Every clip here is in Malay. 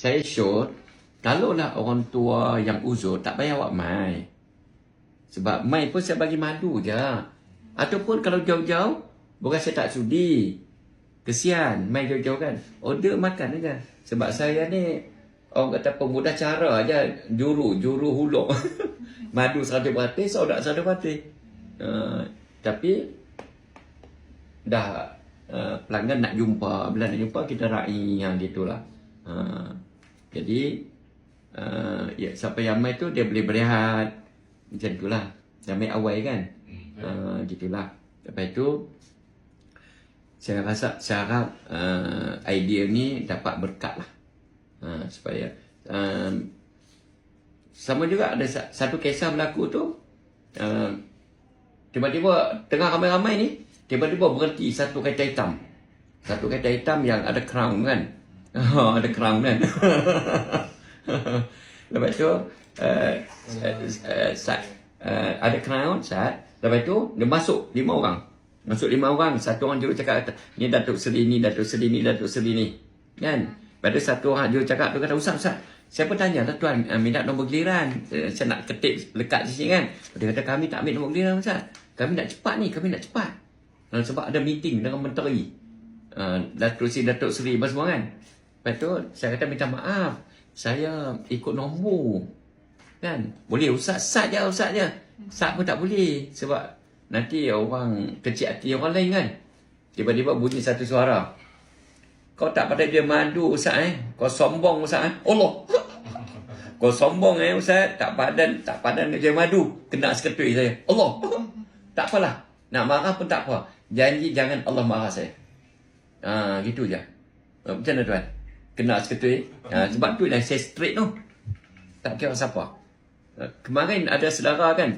saya sure kalaulah orang tua yang uzur tak payah awak mai. Sebab mai pun saya bagi madu je. Ataupun kalau jauh-jauh, bukan saya tak sudi. Kesian, mai jauh-jauh kan. Order makan aja. Sebab saya ni, orang kata pemudah cara aja, juru huluk. Madu 100%, sodak 100%. Tapi, dah pelanggan nak jumpa. Bila nak jumpa, kita raih yang gitulah. Jadi, ya, siapa yang mai tu, dia boleh berehat. Macam itulah. Yang mai awal kan. Gitulah. Lepas tu, saya rasa cara idea ni dapat berkat lah. Supaya sama juga ada satu kisah berlaku tu, tiba-tiba tengah ramai-ramai ni, tiba-tiba berhenti satu kereta hitam. Satu kereta hitam yang ada crown kan. Ada crown kan. Lepas tu ada crown sat. Lepas tu dia masuk 5 orang. Masuk 5 orang, satu orang juru cakap kata, ni Datuk Seri ni, Datuk Seri ni, Datuk Seri ni. Kan? Pada satu orang juru cakap tu kata, Ustaz, siapa tanya lah tuan, minta nombor giliran. Saya nak ketik lekat di sini kan. Dia kata, kami tak ambil nombor giliran Ustaz. Kami nak cepat ni, kami nak cepat. Sebab ada meeting dengan menteri. Datuk Seri apa semua kan. Lepas tu, saya kata minta maaf. Saya ikut nombor. Kan? Boleh Ustaz, sat je. Sat pun tak boleh. Sebab nanti orang kecil hati orang lain kan. Tiba-tiba bunyi satu suara. Kau tak pada dia madu Ustaz Kau sombong Ustaz Allah. Kau sombong Ustaz. Tak padan dia madu. Kena seketui saya. Allah. Tak apalah. Nak marah pun tak apa. Janji jangan Allah marah saya. Gitu je. Macam mana tuan? Kena seketui. Sebab tu yang saya straight tu. Tak kira siapa. Kemarin ada saudara kan.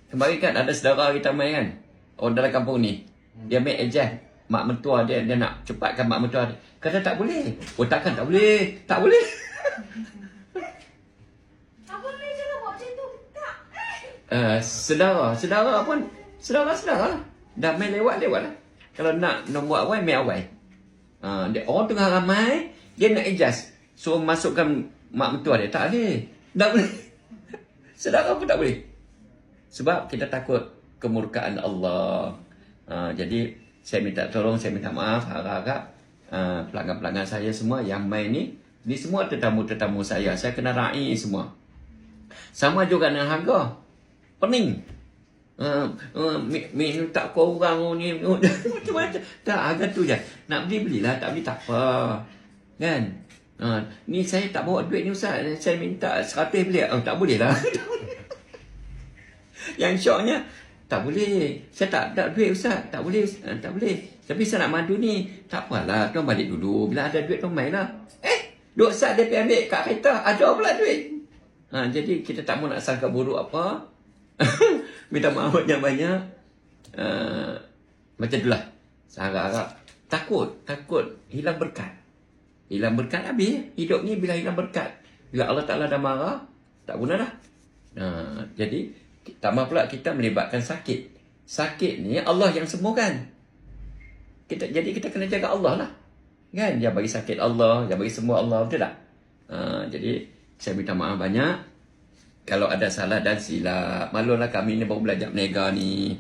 Kemarin kan ada saudara kita main kan. Orang dalam kampung ni. Dia main adjust. Mak mentua dia nak cepatkan mak mentua dia. Kata tak boleh. Oh takkan tak boleh. Tak boleh. Apa boleh cara buat macam tu? Tak. Saudara pun. Saudara lah. Dah main lewat lah. Kalau nak nombor awal, main awal. Orang tengah ramai. Dia nak adjust. So masukkan mak mentua dia. Tak boleh. Tak boleh. Saudara pun tak boleh. Sebab kita takut kemurkaan Allah. Jadi, saya minta tolong, saya minta maaf, harap-harap pelanggan-pelanggan saya semua yang main ni semua tetamu-tetamu saya. Saya kena raih semua. Sama juga dengan harga. Pening. Tak korang ni. Macam-macam. Tak, harga tu je. Nak belilah, tak beli tak apa. Kan? Ni saya tak bawa duit ni Ustaz. Saya minta 100 beli. Tak boleh lah. Yang syoknya, tak boleh. Saya tak ada duit Ustaz. Tak boleh. Tapi saya nak madu ni. Tak apalah. Tuan balik dulu. Bila ada duit, tuan main lah. Duit Ustaz dia pergi ambil kat kereta. Ada pula duit. Jadi kita tak mau nak sangka buruk apa. Minta maaf banyak-banyak. Macam itulah. Saya harap. Takut hilang berkat. Hilang berkat habis. Hidup ni bila hilang berkat. Bila Allah Ta'ala dah marah, tak guna dah. Jadi, tambah pula kita melibatkan sakit. Sakit ni Allah yang sembuhkan. Jadi kita kena jaga Allah lah. Kan? Yang bagi sakit Allah, yang bagi sembuh Allah. Betul tak? Jadi saya minta maaf banyak. Kalau ada salah dan silap. Malulah kami ni baru belajar berniaga ni.